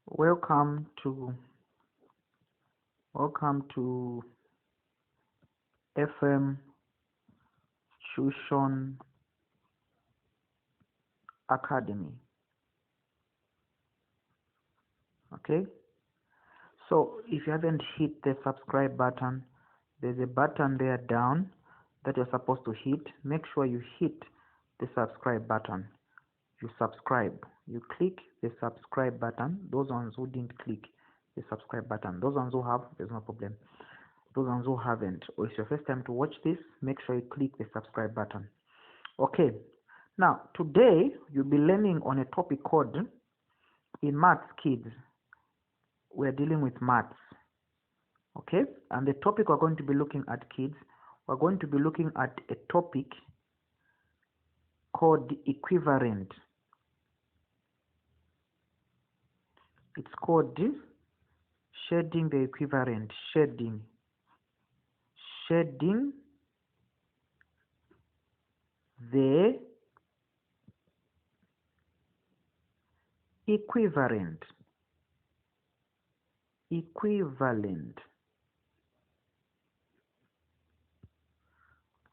Welcome to FM Tuition Academy. Okay, so if you haven't hit the subscribe button, there's a button there down that you're supposed to hit. Make sure you hit the subscribe button. You subscribe, you click the subscribe button. Those ones who didn't click the subscribe button, those ones who have, there's no problem. Those ones who haven't, or it's your first time to watch this, make sure you click the subscribe button. Okay, now today you'll be learning on a topic called in maths kids. We're dealing with maths. Okay, and the topic we're going to be looking at, kids, we're going to be looking at a topic called equivalent. It's called shading the equivalent. Shading the equivalent.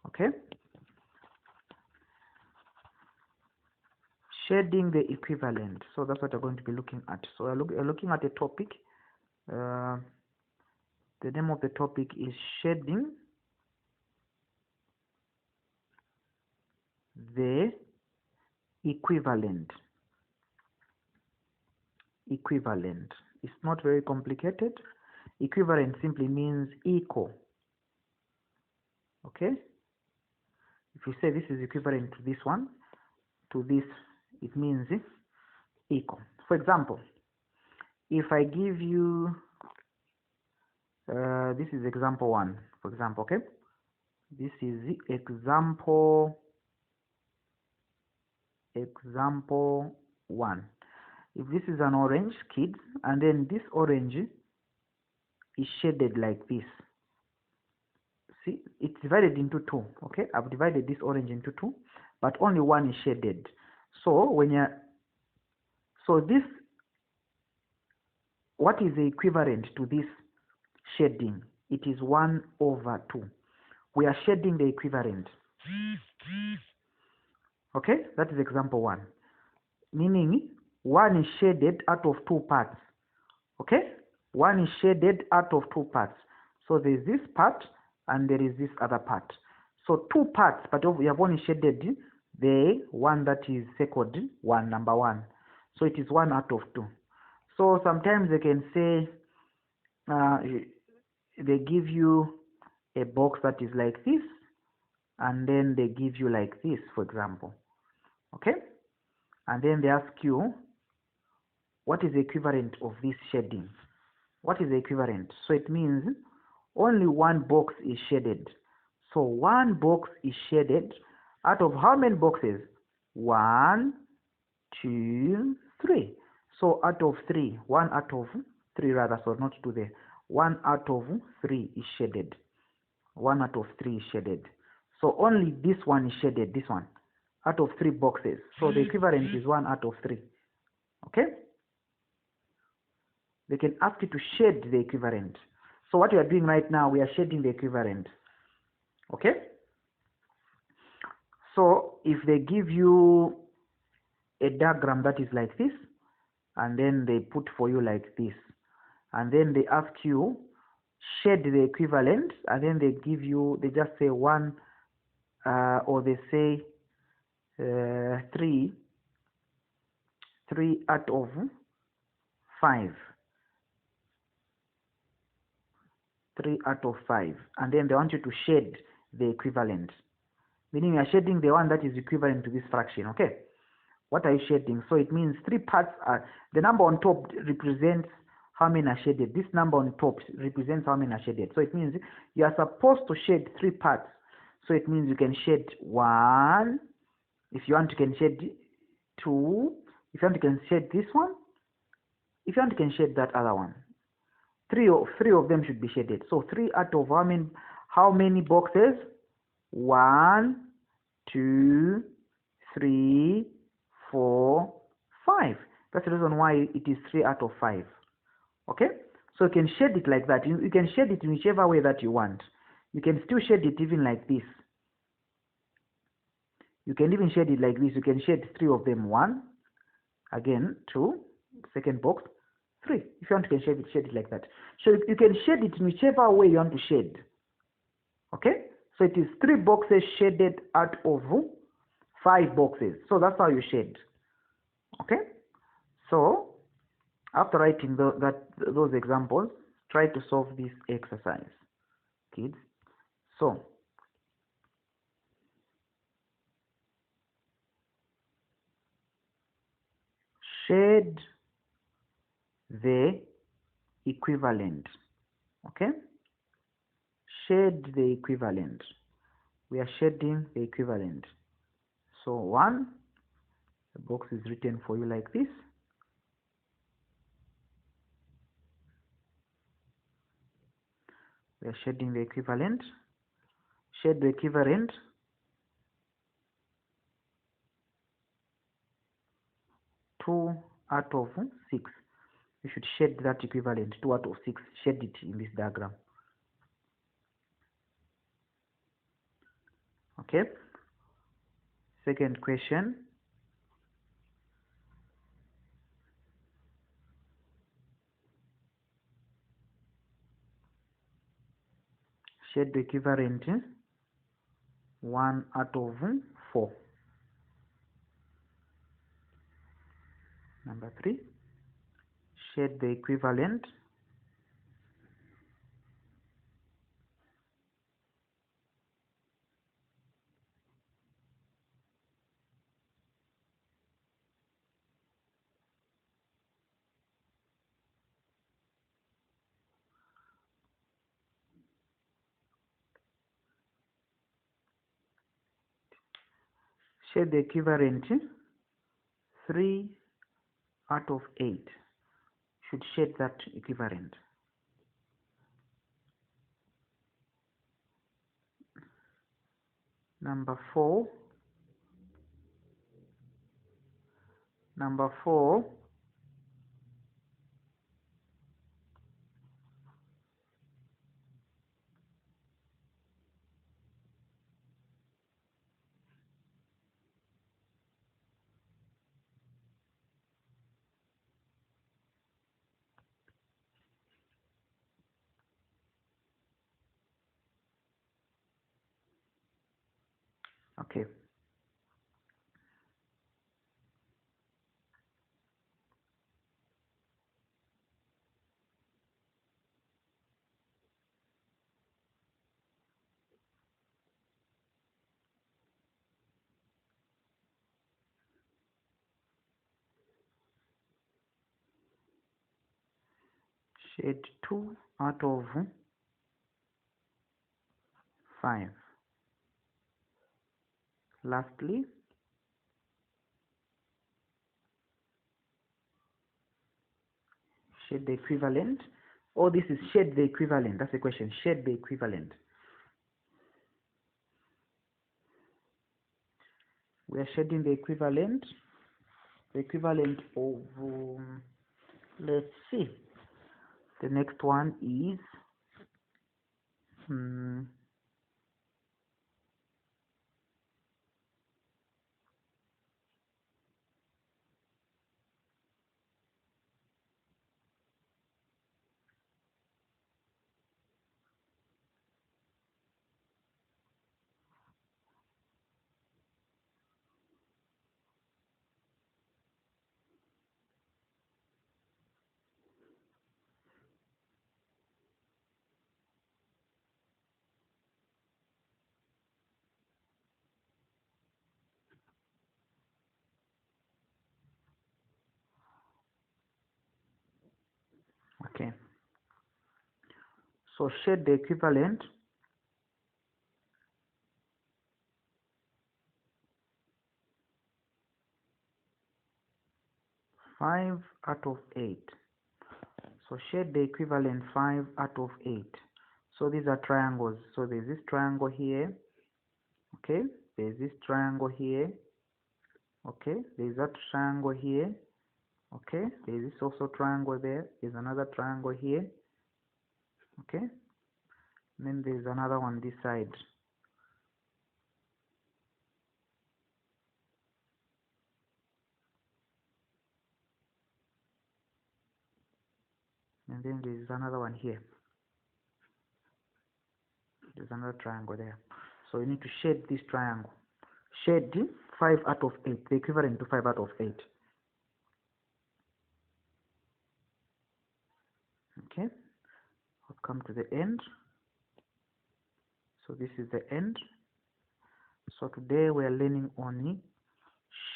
Okay, shading the equivalent. So that's what we're going to be looking at. So we're looking at a topic. The name of the topic is shading the equivalent. It's not very complicated. Equivalent simply means equal. Okay, if you say this is equivalent to this one, to this, it means equal. For example, if I give you this is example 1, for example. Okay, this is example 1. If this is an orange, kids, and then this orange is shaded like this. See, it's divided into 2. Okay, I've divided this orange into 2, but only one is shaded. So this, what is the equivalent to this shading? It is 1/2. We are shading the equivalent. Okay, that is example 1, meaning 1 is shaded out of 2 parts. Okay, 1 is shaded out of 2 parts. So there is this part and there is this other part. So 2 parts, but we have only shaded the one that is circled 1, number 1. So it is 1/2. So sometimes they can say they give you a box that is like this, and then they give you like this, for example. Okay, and then they ask you, what is the equivalent of this shading? What is the equivalent? So it means only one box is shaded. So one box is shaded out of how many boxes? 1, 2, 3. So out of 3, 1 out of 3 rather, so not 2 there. 1 out of 3 is shaded. 1 out of 3 is shaded. So only this one is shaded, this one, out of 3 boxes. So the equivalent is 1 out of 3. Okay? They can ask you to shade the equivalent. So what we are doing right now, we are shading the equivalent. Okay? So if they give you a diagram that is like this, and then they put for you like this, and then they ask you shade the equivalent, and then they give you, they just say 1 or they say 3 out of 5. 3 out of 5, and then they want you to shade the equivalent, meaning you are shading the one that is equivalent to this fraction. Okay, what are you shading? So it means 3 parts are, the number on top represents how many are shaded. This number on top represents how many are shaded. So it means you are supposed to shade 3 parts. So it means you can shade 1, if you want you can shade 2, if you want you can shade this one, if you want you can shade that other one. 3 of them should be shaded. So 3 out of how many boxes? 1, 2, 3, 4, 5. That's the reason why it is 3 out of 5. Okay, so you can shade it like that. You can shade it in whichever way that you want. You can still shade it even like this. You can even shade it like this. You can shade 3 of them. 1, again 2, second box, 3. If you want, you can shade it like that. So you can shade it in whichever way you want to shade. Okay, so it is 3 boxes shaded out of 5 boxes. So that's how you shade. Okay, so after writing those examples, try to solve this exercise, kids. So shade the equivalent. Okay, shade the equivalent. We are shading the equivalent. So 1, the box is written for you like this. We are shading the equivalent. Shade the equivalent. 2 out of 6. You should shade that equivalent. 2 out of 6. Shade it in this diagram. Okay. Second question. Shade the equivalent. 1 out of 4. Number 3. Shade the equivalent. Shade the equivalent. 3 out of 8. Should shade that equivalent. Number 4. Number 4. Okay. Shade 2 out of 5. Lastly, shade the equivalent. Oh, this is shade the equivalent. That's the question. Shade the equivalent. We are shading the equivalent. The equivalent of, let's see. The next one is, okay. So shade the equivalent. 5 out of 8. So shade the equivalent 5 out of 8. So these are triangles. So there's this triangle here. Okay. There's this triangle here. Okay. There's that triangle here. Okay, there is also triangle there. There's another triangle here. Okay, and then there's another one this side. And then there's another one here. There's another triangle there. So you need to shade this triangle. Shade 5 out of 8, the equivalent to 5 out of 8. Okay, I've come to the end. So this is the end. So today we are learning on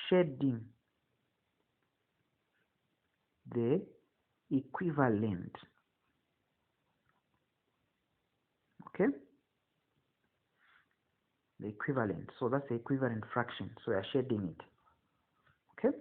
shading the equivalent. Okay, the equivalent. So that's the equivalent fraction. So we are shading it. Okay.